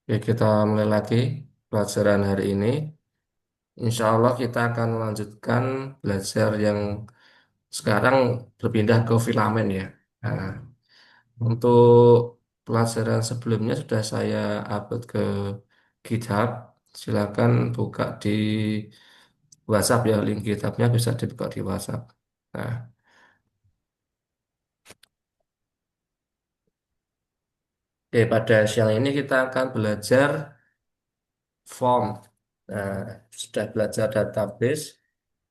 Oke, kita mulai lagi pelajaran hari ini. Insya Allah kita akan melanjutkan belajar yang sekarang berpindah ke filamen ya. Nah, untuk pelajaran sebelumnya sudah saya upload ke GitHub. Silakan buka di WhatsApp ya, link GitHubnya bisa dibuka di WhatsApp. Nah, oke, pada siang ini kita akan belajar form. Nah, sudah belajar database.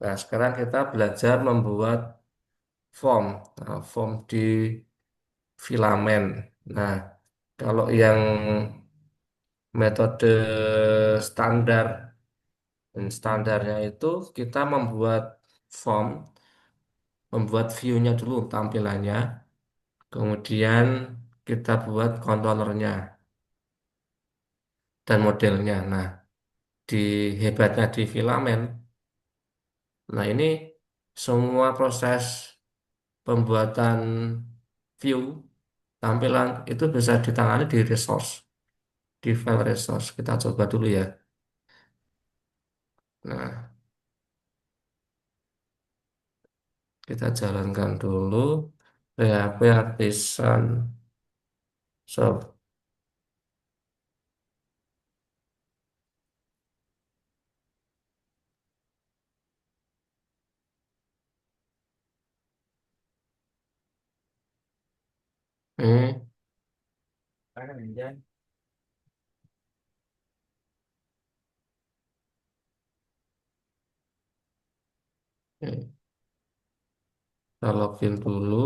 Nah, sekarang kita belajar membuat form. Nah, form di filamen. Nah, kalau yang metode standar dan standarnya itu kita membuat form, membuat view-nya dulu tampilannya, kemudian kita buat controllernya dan modelnya. Nah, di hebatnya di filamen, nah ini semua proses pembuatan view tampilan itu bisa ditangani di resource, di file resource. Kita coba dulu ya. Nah, kita jalankan dulu PHP Artisan Shop. Ini, kita login dulu.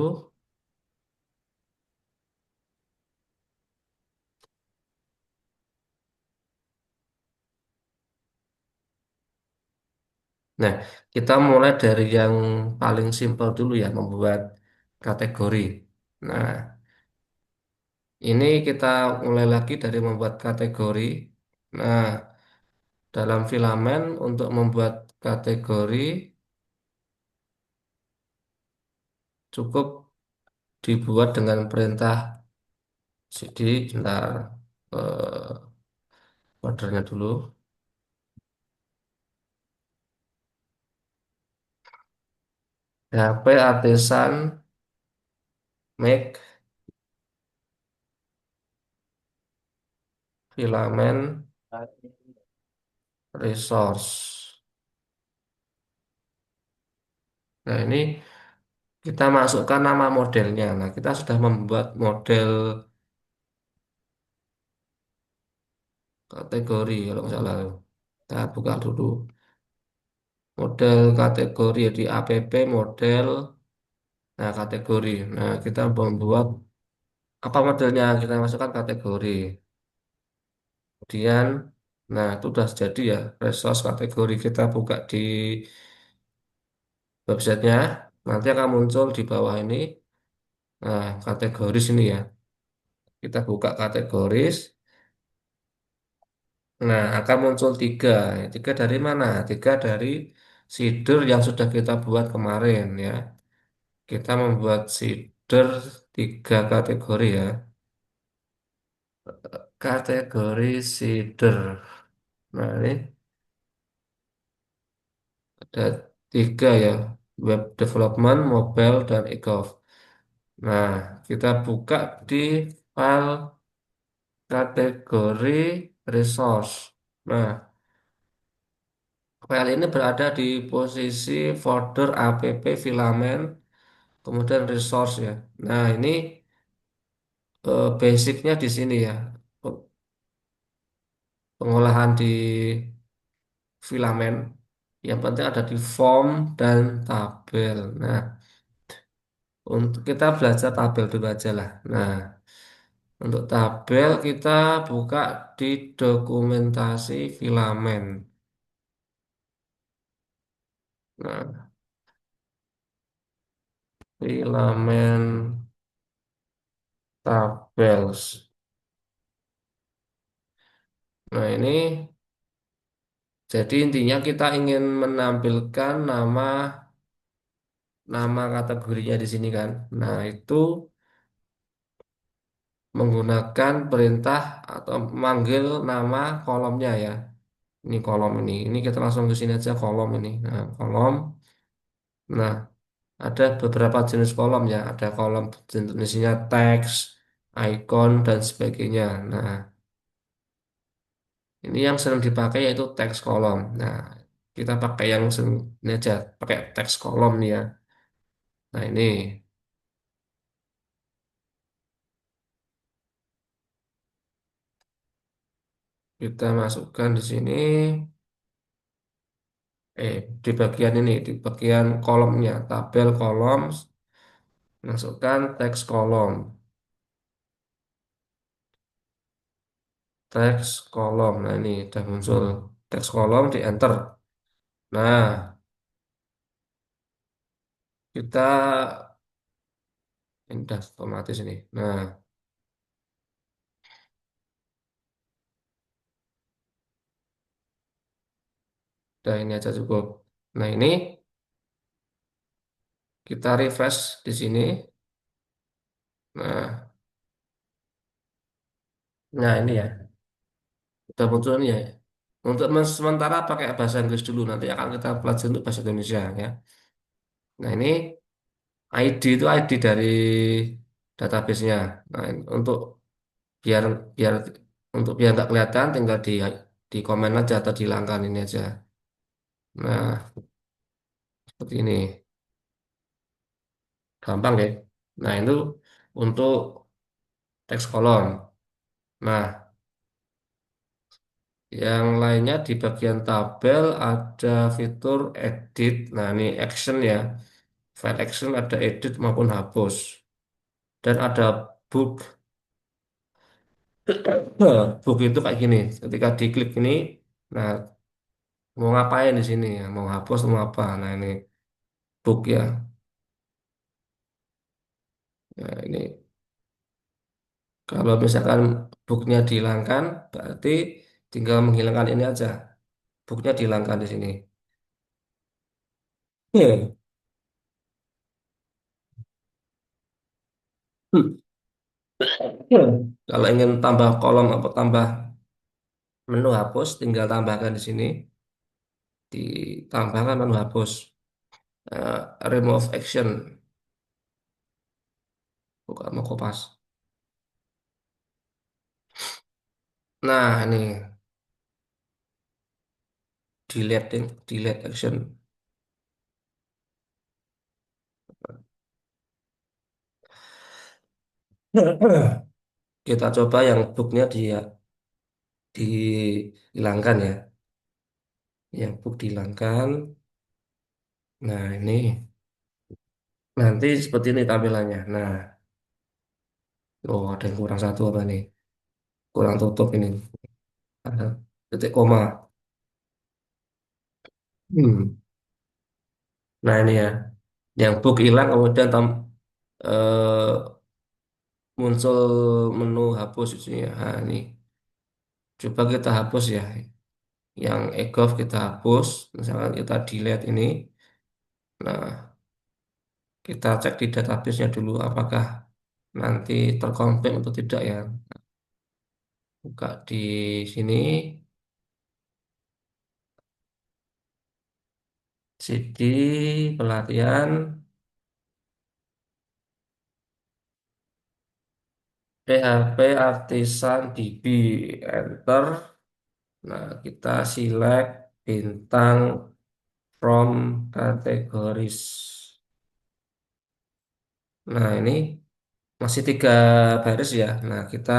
Nah, kita mulai dari yang paling simpel dulu ya, membuat kategori. Nah, ini kita mulai lagi dari membuat kategori. Nah, dalam filamen untuk membuat kategori cukup dibuat dengan perintah cd, bentar, ordernya dulu. PHP Artisan make filamen resource. Nah, ini kita masukkan nama modelnya. Nah, kita sudah membuat model kategori kalau nggak salah. Kita buka dulu model kategori di app model. Nah, kategori. Nah, kita membuat apa modelnya? Kita masukkan kategori. Kemudian, nah itu sudah jadi ya resource kategori kita buka di websitenya. Nanti akan muncul di bawah ini. Nah, kategoris ini ya. Kita buka kategoris. Nah, akan muncul tiga. Tiga dari mana? Tiga dari seeder yang sudah kita buat kemarin ya. Kita membuat seeder tiga kategori ya. Kategori seeder. Nah, ini ada tiga ya. Web development, mobile, dan e-golf. Nah, kita buka di file kategori resource. Nah, file ini berada di posisi folder app filamen, kemudian resource ya. Nah, ini basicnya di sini ya. Pengolahan di filamen. Yang penting ada di form dan tabel. Nah, untuk kita belajar tabel dulu aja lah. Nah, untuk tabel kita buka di dokumentasi filamen. Nah, filamen tabels. Nah, ini jadi intinya kita ingin menampilkan nama kategorinya di sini kan. Nah, itu menggunakan perintah atau manggil nama kolomnya ya. Ini kolom ini. Ini kita langsung ke sini aja kolom ini. Nah, kolom. Nah, ada beberapa jenis kolom ya. Ada kolom jenisnya teks, icon, dan sebagainya. Nah, ini yang sering dipakai yaitu teks kolom. Nah, kita pakai yang sering ini aja, pakai teks kolom nih ya. Nah, ini kita masukkan di sini. Di bagian ini, di bagian kolomnya, tabel kolom, masukkan teks kolom, teks kolom. Nah, ini udah muncul teks kolom di enter. Nah, kita ini udah otomatis ini. Nah, udah ini aja cukup. Nah, ini kita refresh di sini. Nah, nah ini ya, udah muncul ini ya. Untuk sementara pakai bahasa Inggris dulu, nanti akan kita pelajari untuk bahasa Indonesia ya. Nah, ini ID itu ID dari database-nya. Nah, untuk biar biar biar nggak kelihatan, tinggal di komen aja atau dihilangkan ini aja. Nah, seperti ini, gampang ya. Nah, itu untuk teks kolom. Nah, yang lainnya di bagian tabel ada fitur edit. Nah, ini action ya. File action ada edit maupun hapus. Dan ada book. Book itu kayak gini. Ketika diklik ini, nah mau ngapain di sini ya? Mau hapus mau apa? Nah, ini book ya. Nah, ini kalau misalkan booknya dihilangkan, berarti tinggal menghilangkan ini aja. Booknya dihilangkan di sini. Hmm. Kalau ingin tambah kolom atau tambah menu hapus, tinggal tambahkan di sini. Ditambahkan menu hapus. Remove action. Buka mau kopas. Nah, ini delete action. Kita coba yang booknya dihilangkan ya. Yang book dihilangkan. Nah, ini. Nanti seperti ini tampilannya. Nah, oh ada yang kurang satu apa nih? Kurang tutup ini. Ada titik koma. Hmm. Nah ini ya, yang book hilang kemudian eh, muncul menu hapus di sini ya. Nah, ini coba kita hapus ya. Yang EGOV kita hapus. Misalkan kita delete ini. Nah, kita cek di database-nya dulu apakah nanti terkonfirm atau tidak ya. Buka di sini, CD pelatihan. PHP Artisan DB enter. Nah, kita select bintang from kategoris. Nah, ini masih 3 baris ya. Nah, kita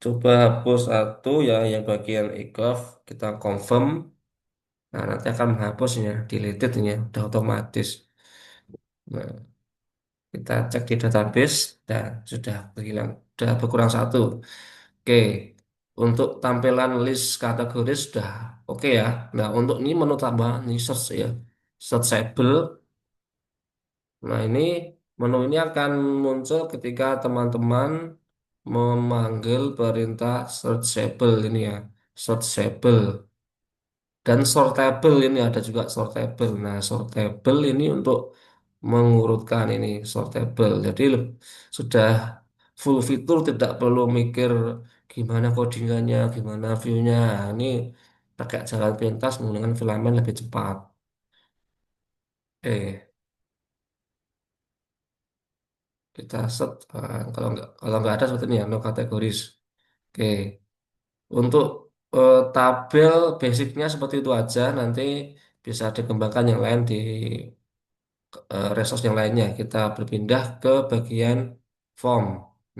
coba hapus satu ya yang bagian EGOV. Kita confirm. Nah, nanti akan menghapusnya, deleted nya, udah otomatis. Nah, kita cek di database dan sudah berhilang, sudah berkurang satu. Oke, untuk tampilan list kategori sudah oke ya. Nah, untuk ini menu tambah ini search ya, searchable. Nah, ini menu ini akan muncul ketika teman-teman memanggil perintah searchable ini ya, searchable dan sortable ini ada juga sortable. Nah, sortable ini untuk mengurutkan ini sortable. Jadi sudah full fitur, tidak perlu mikir gimana codingannya, gimana view-nya. Nah, ini pakai jalan pintas menggunakan filamen lebih cepat. Kita set, kalau nggak ada seperti ini ya, no kategoris. Oke, untuk tabel basicnya seperti itu aja. Nanti bisa dikembangkan yang lain di resource yang lainnya. Kita berpindah ke bagian form.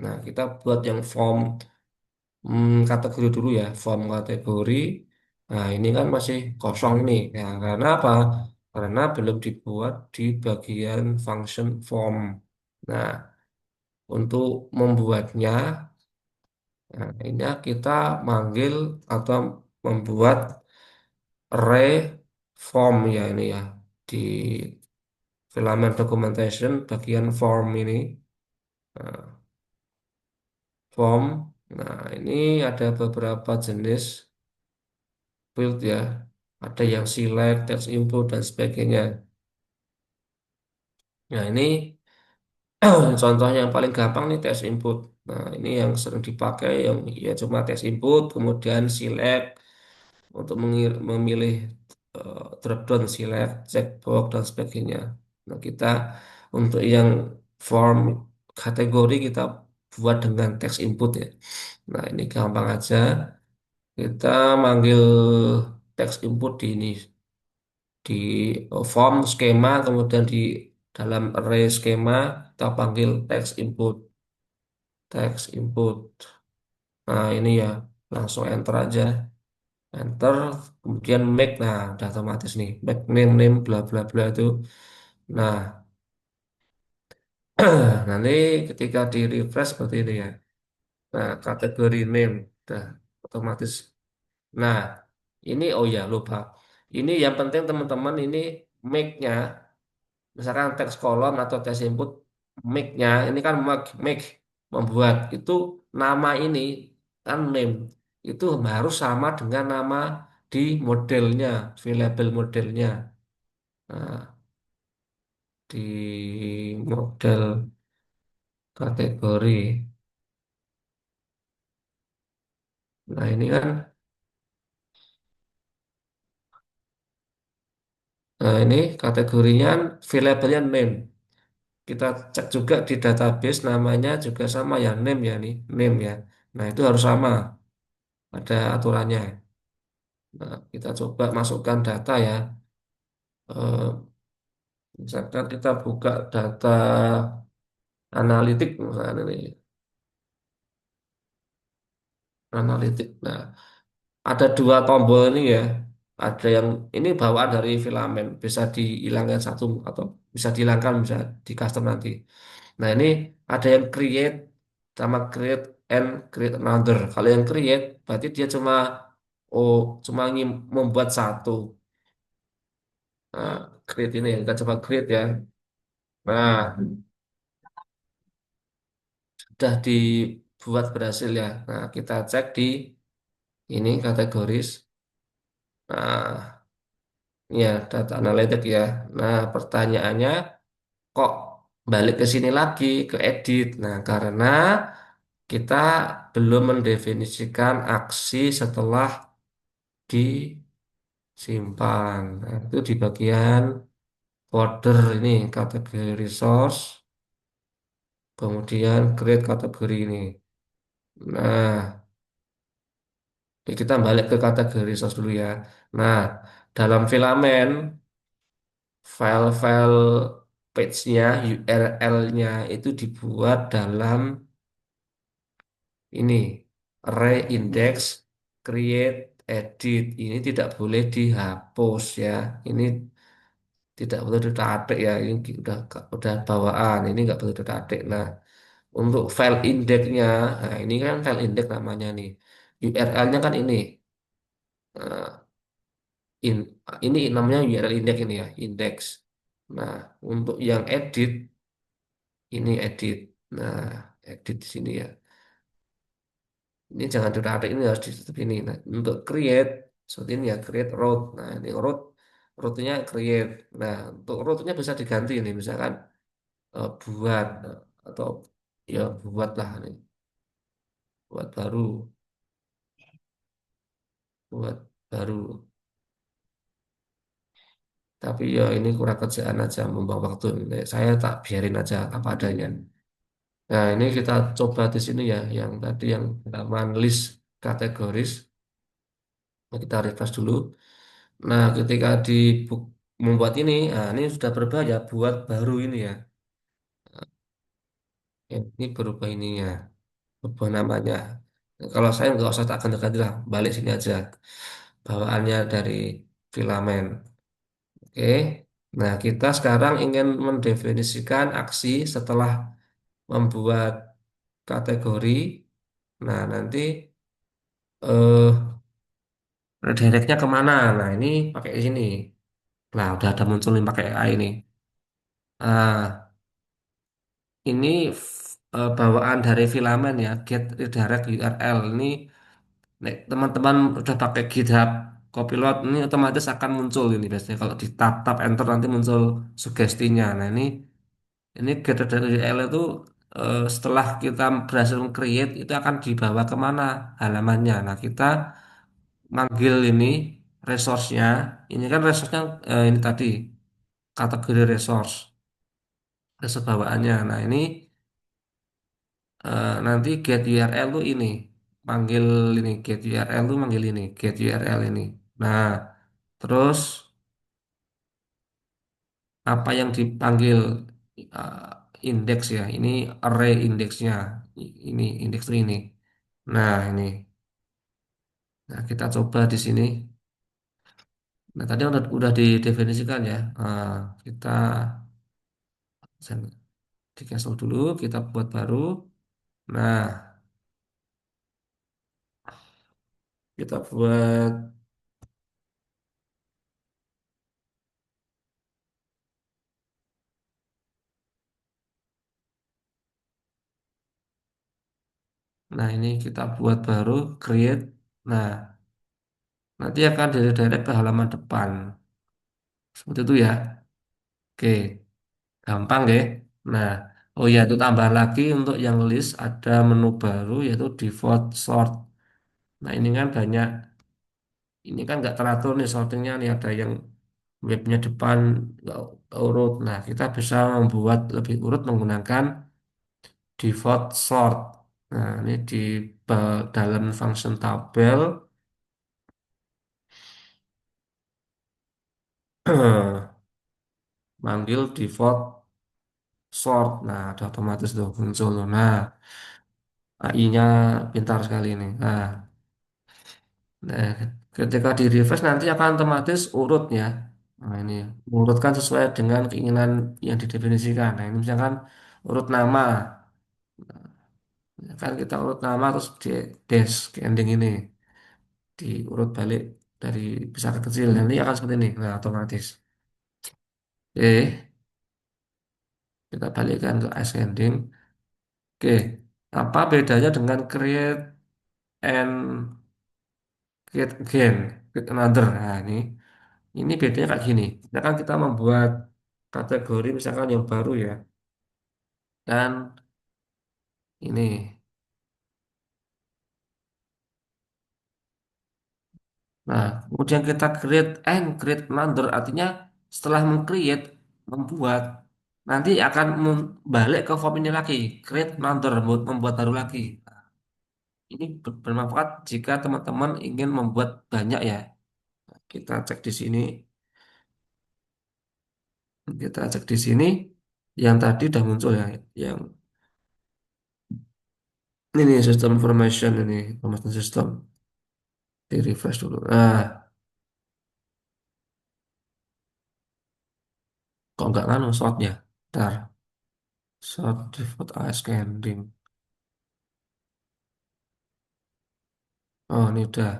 Nah, kita buat yang form kategori dulu ya, form kategori. Nah, ini kan masih kosong nih. Ya, karena apa? Karena belum dibuat di bagian function form. Nah, untuk membuatnya, nah, ini kita manggil atau membuat array form ya ini ya di filament documentation bagian form ini. Nah, form. Nah, ini ada beberapa jenis field ya. Ada yang select, text input dan sebagainya. Nah, ini contohnya yang paling gampang nih text input. Nah, ini yang sering dipakai yang ya cuma text input, kemudian select untuk memilih drop down select, checkbox dan sebagainya. Nah, kita untuk yang form kategori kita buat dengan text input ya. Nah, ini gampang aja. Kita manggil text input di ini di form skema, kemudian di dalam array skema kita panggil text input. Nah, ini ya langsung enter aja. Enter, kemudian make, nah udah otomatis nih, make name, name, bla bla bla itu. Nah, nanti ketika di refresh seperti ini ya. Nah, kategori name, udah otomatis. Nah, ini oh ya lupa. Ini yang penting teman-teman ini make-nya, misalkan teks kolom atau teks input, make-nya, ini kan make, membuat, itu nama ini, kan name, itu harus sama dengan nama di modelnya, variable modelnya. Nah, di model kategori. Nah, ini kan, nah ini kategorinya variabelnya name. Kita cek juga di database namanya juga sama ya, name ya nih, name ya. Nah, itu harus sama, ada aturannya. Nah, kita coba masukkan data ya. Eh, Misalkan kita buka data analitik, misalkan ini, analitik. Nah, ada dua tombol ini ya. Ada yang ini bawaan dari filamen, bisa dihilangkan satu atau bisa dihilangkan, bisa di custom nanti. Nah, ini ada yang create sama create and create another. Kalau yang create berarti dia oh cuma ingin membuat satu. Nah, create ini kita coba create ya. Nah, sudah dibuat berhasil ya. Nah, kita cek di ini kategoris. Nah, ya data analitik ya. Nah, pertanyaannya kok balik ke sini lagi ke edit. Nah, karena kita belum mendefinisikan aksi setelah disimpan. Nah, itu di bagian folder ini kategori resource, kemudian create kategori ini. Nah, kita balik ke kategori resource dulu ya. Nah, dalam filamen file-file page-nya, URL-nya itu dibuat dalam ini array index create edit. Ini tidak boleh dihapus ya. Ini tidak boleh ditarik ya. Ini udah bawaan. Ini nggak boleh ditarik. Nah, untuk file indexnya, nah ini kan file index namanya nih. URL-nya kan ini. Nah, in, ini namanya URL index ini ya, index. Nah, untuk yang edit, ini edit. Nah, edit di sini ya. Ini jangan ditarik, ini harus ditutup ini. Nah, untuk create, seperti ini ya, create route. Nah, ini route-nya create. Nah, untuk route-nya bisa diganti ini, misalkan buat atau Ya buatlah nih, buat baru, buat baru. Tapi ya ini kurang kerjaan aja, membuang waktu. Saya tak biarin aja apa adanya. Nah ini kita coba di sini ya, yang tadi yang halaman list kategoris. Nah, kita refresh dulu. Nah ketika membuat ini, nah ini sudah berubah ya, buat baru ini ya. Ini berubah ininya, berubah namanya. Kalau saya nggak usah tak ganti-ganti lah, balik sini aja. Bawaannya dari filamen. Oke. Nah, kita sekarang ingin mendefinisikan aksi setelah membuat kategori. Nah, nanti redirectnya kemana? Nah, ini pakai sini. Nah, udah ada muncul nih pakai AI ini. Ah, ini bawaan dari filamen ya, get redirect URL. Ini teman-teman udah pakai GitHub Copilot ini otomatis akan muncul ini biasanya kalau di tap enter nanti muncul sugestinya. Nah, ini get redirect URL itu setelah kita berhasil create itu akan dibawa kemana halamannya. Nah, kita manggil ini resource-nya. Ini kan resource-nya ini tadi kategori resource bawaannya. Nah, ini nanti get URL tuh ini panggil ini get URL tuh manggil ini get URL ini. Nah, terus apa yang dipanggil uh, indeks ya? Ini array indeksnya. Ini indeks tuh ini. Nah, ini. Nah, kita coba di sini. Nah, tadi udah didefinisikan ya. Kita di cancel dulu, kita buat baru. Nah, kita buat, nah ini kita buat baru, create. Nah, nanti akan direct ke halaman depan. Seperti itu ya. Oke, gampang deh. Nah, oh ya itu tambah lagi untuk yang list ada menu baru yaitu default sort. Nah, ini kan banyak, ini kan nggak teratur nih sortingnya nih ada yang webnya depan nggak urut. Nah, kita bisa membuat lebih urut menggunakan default sort. Nah, ini di dalam function tabel manggil default sort. Nah, ada otomatis tuh muncul. Nah, AI-nya pintar sekali ini. Nah, ketika di refresh nanti akan otomatis urut ya. Nah, ini urutkan sesuai dengan keinginan yang didefinisikan. Nah, ini misalkan urut nama. Nah, kan kita urut nama terus di dash ke ending ini diurut balik dari besar ke kecil. Nanti akan seperti ini. Nah, otomatis. Oke, kita balikkan ke ascending. Oke, apa bedanya dengan create and create again, create another? Nah, ini bedanya kayak gini. Misalkan kita membuat kategori misalkan yang baru ya. Dan ini. Nah, kemudian kita create and create another artinya setelah meng-create, membuat nanti akan balik ke form ini lagi, create another, membuat baru lagi. Ini bermanfaat jika teman-teman ingin membuat banyak ya. Kita cek di sini, kita cek di sini yang tadi udah muncul ya, yang ini sistem information system di refresh dulu. Nah, kok nggak nganu shotnya? Ntar, shot default ascending. Oh, ini udah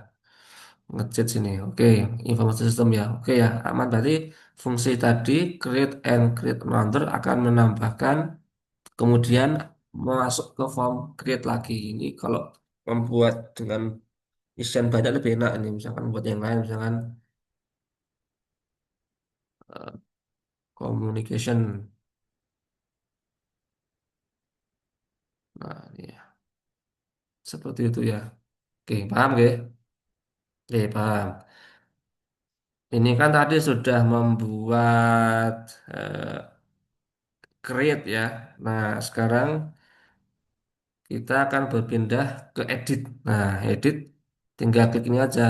ngechat sini. Oke, informasi sistem ya. Oke ya, aman. Berarti fungsi tadi create and create reminder akan menambahkan kemudian masuk ke form create lagi. Ini kalau membuat dengan isian banyak lebih enak ini. Misalkan buat yang lain, misalkan communication. Seperti itu ya. Oke, paham ya? Oke, paham. Ini kan tadi sudah membuat create ya. Nah, sekarang kita akan berpindah ke edit. Nah, edit tinggal klik ini aja.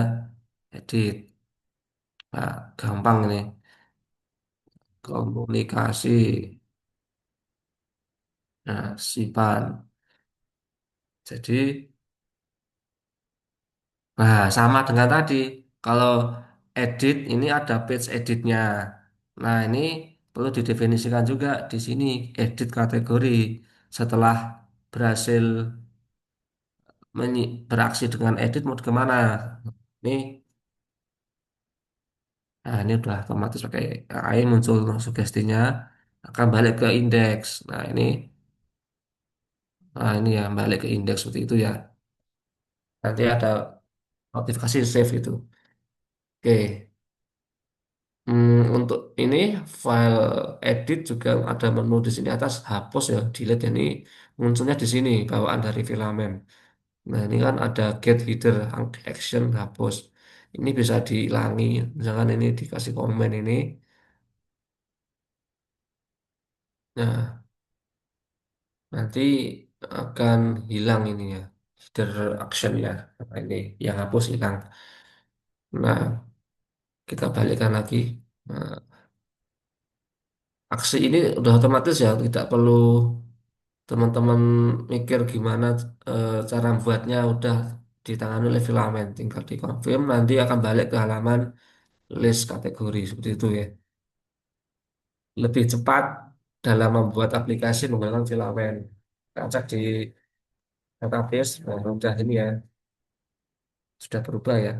Edit. Nah, gampang ini. Komunikasi. Nah, simpan. Jadi, nah sama dengan tadi. Kalau edit ini ada page editnya. Nah, ini perlu didefinisikan juga di sini edit kategori. Setelah berhasil beraksi dengan edit mau kemana? Ini, nah ini udah otomatis pakai AI muncul sugestinya akan balik ke indeks. Nah ini ya balik ke indeks seperti itu ya. Nanti ada notifikasi save itu. Oke. Untuk ini file edit juga ada menu di sini atas hapus ya delete ya. Ini munculnya di sini bawaan dari filamen. Nah ini kan ada get header action hapus. Ini bisa dihilangi. Misalkan ini dikasih komen ini. Nah nanti akan hilang ini ya header action ya. Nah, ini yang hapus hilang. Nah kita balikkan lagi. Nah, aksi ini udah otomatis ya tidak perlu teman-teman mikir gimana cara buatnya udah ditangani oleh filamen tinggal dikonfirm nanti akan balik ke halaman list kategori seperti itu ya lebih cepat dalam membuat aplikasi menggunakan filamen cek di database nah, udah ini ya sudah berubah ya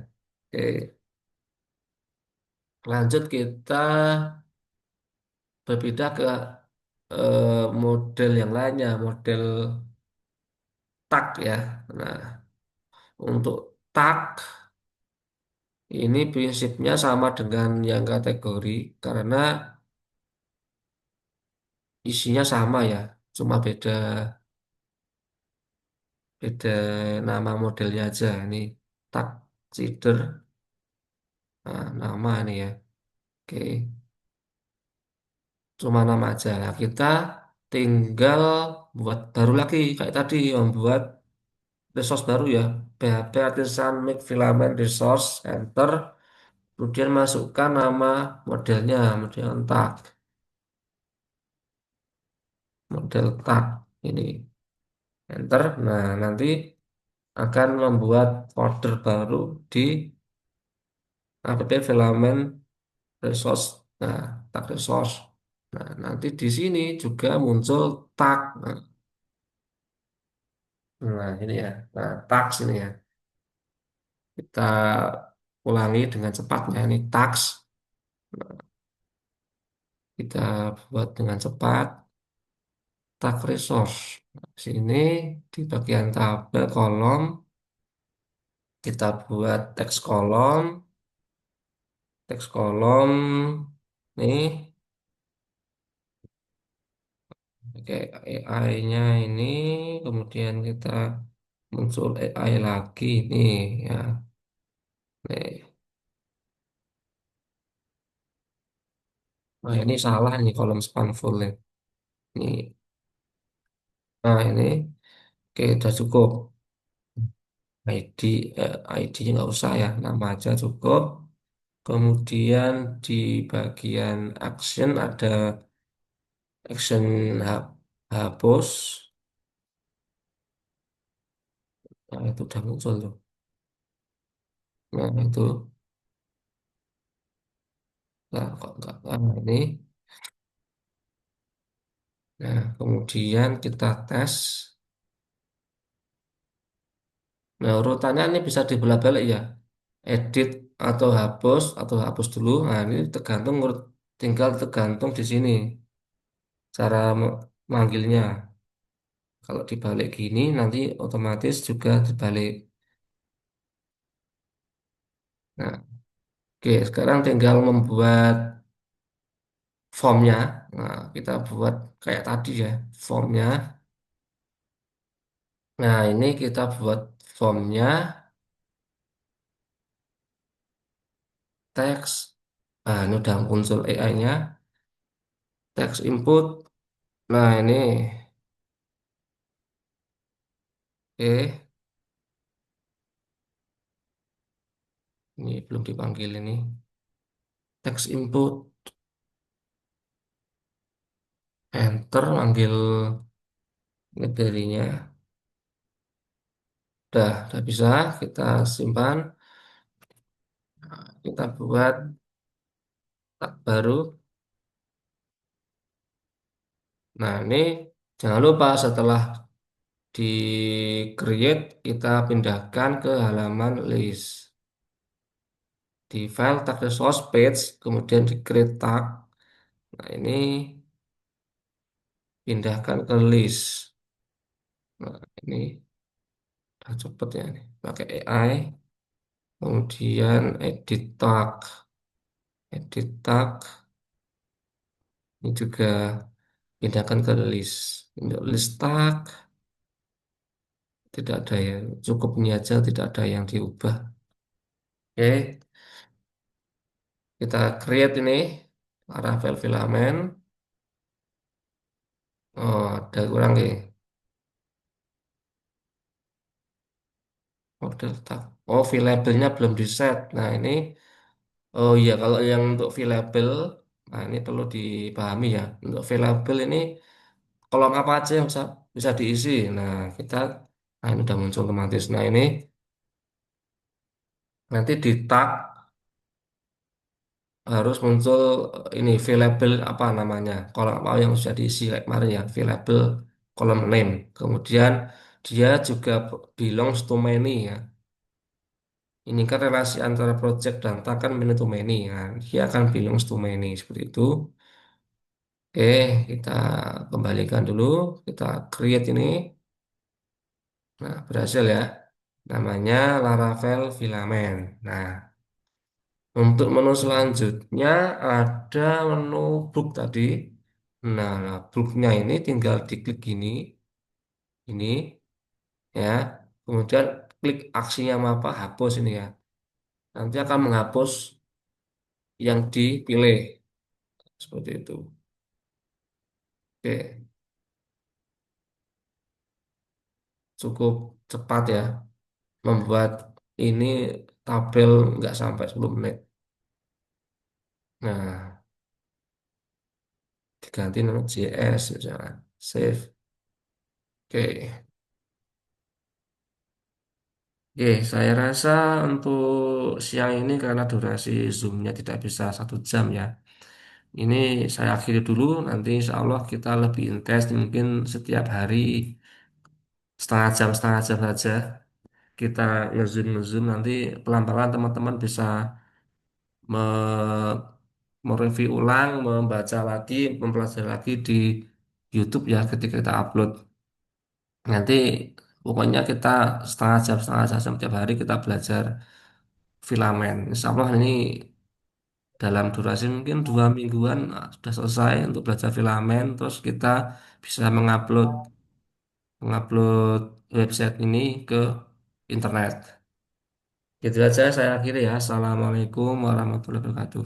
oke lanjut kita berpindah ke model yang lainnya model tag ya nah untuk tag ini prinsipnya sama dengan yang kategori karena isinya sama ya, cuma beda beda nama modelnya aja. Ini tak feeder, nah, nama ini ya. Oke, cuma nama aja. Nah, kita tinggal buat baru lagi kayak tadi membuat resource baru ya. PHP Artisan Make Filament Resource Enter. Kemudian masukkan nama modelnya, model tag, model tag ini. Enter. Nah, nanti akan membuat folder baru di app filament resource. Nah, tag resource. Nah, nanti di sini juga muncul tag. Nah, ini ya. Nah, tag sini ya. Kita ulangi dengan cepatnya. Ini tags. Kita buat dengan cepat. Tag resource. Nah, sini di bagian tabel kolom kita buat teks kolom. Teks kolom. Nih. Oke, AI-nya ini kemudian kita muncul AI lagi nih ya. Nih. Nah, ini salah nih kolom span full nih. Ini, nah ini, oke udah cukup. ID, ID-nya nggak usah ya, nama aja cukup. Kemudian di bagian action ada action hapus. Nah, itu udah muncul tuh. Nah, itu, nah, kok nggak, nah, ini. Nah, kemudian kita tes. Nah, urutannya ini bisa dibolak-balik ya. Edit atau hapus dulu. Nah, ini tergantung tinggal tergantung di sini cara manggilnya. Kalau dibalik gini nanti otomatis juga dibalik. Nah, oke, sekarang tinggal membuat formnya. Nah, kita buat kayak tadi ya, formnya. Nah, ini kita buat formnya teks. Nah, ini udah muncul AI-nya, teks input. Nah, ini, oke, ini belum dipanggil ini. Teks input, enter, manggil materinya. Udah bisa, kita simpan. Kita buat tab baru. Nah, ini jangan lupa setelah di create, kita pindahkan ke halaman list. Di file tag resource page, kemudian di create tag. Nah, ini pindahkan ke list. Nah, ini udah cepet ya nih. Pakai AI. Kemudian edit tag. Edit tag. Ini juga pindahkan ke list. Untuk list tag tidak ada ya. Cukup ini aja, tidak ada yang diubah. Oke, kita create ini Laravel filament. Oh, ada kurang nih. Model tag. Oh, labelnya belum di set. Nah, ini, oh iya, kalau yang untuk label, nah ini perlu dipahami ya. Untuk label ini kolom apa aja yang bisa diisi. Nah, kita, nah ini udah muncul otomatis. Nah, ini nanti di tag harus muncul ini label apa namanya. Kolom apa yang sudah diisi kayak kemarin ya. Label kolom name. Kemudian dia juga belongs to many ya. Ini kan relasi antara project dan tag kan many to many. Nah, dia akan belongs to many seperti itu. Oke, kita kembalikan dulu. Kita create ini. Nah, berhasil ya. Namanya Laravel Filament. Nah, untuk menu selanjutnya ada menu book tadi. Nah, booknya ini tinggal diklik gini, ini ya. Kemudian klik aksinya apa, hapus ini ya. Nanti akan menghapus yang dipilih seperti itu. Oke, cukup cepat ya membuat ini tabel nggak sampai 10 menit. Nah, diganti nama JS misalnya. Save. Oke. Oke, saya rasa untuk siang ini karena durasi Zoom-nya tidak bisa 1 jam ya. Ini saya akhiri dulu, nanti insya Allah kita lebih intens mungkin setiap hari setengah jam saja. Kita nge-zoom nanti pelan-pelan teman-teman bisa me- mereview ulang, membaca lagi, mempelajari lagi di YouTube ya ketika kita upload. Nanti pokoknya kita setengah jam setiap hari kita belajar filamen. Insya Allah ini dalam durasi mungkin 2 mingguan sudah selesai untuk belajar filamen. Terus kita bisa mengupload mengupload website ini ke internet. Gitu aja saya akhiri ya. Assalamualaikum warahmatullahi wabarakatuh.